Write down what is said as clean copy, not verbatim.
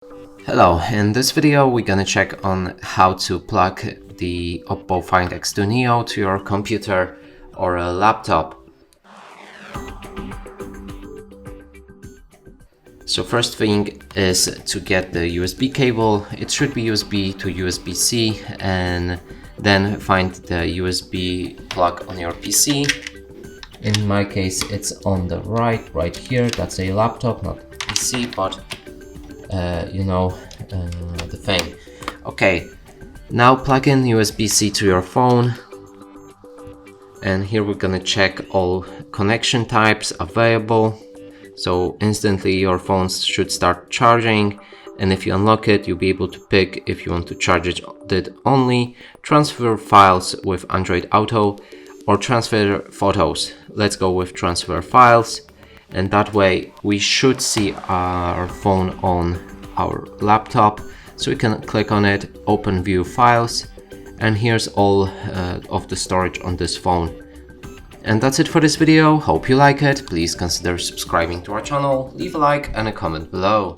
Hello, in this video we're gonna check on how to plug the OPPO Find X2 Neo to your computer or a laptop. So first thing is to get the USB cable. It should be USB to USB-C, and then find the USB plug on your PC. In my case it's on the right here. That's a laptop, not PC, but the thing. Okay, now plug in USB-C to your phone, and here we're gonna check all connection types available. So instantly your phone should start charging, and if you unlock it, you'll be able to pick if you want to charge it only, transfer files with Android Auto, or transfer photos. Let's go with transfer files, and that way we should see our phone on our laptop. So we can click on it, open view files, and here's all of the storage on this phone. And that's it for this video. Hope you like it. Please consider subscribing to our channel, leave a like and a comment below.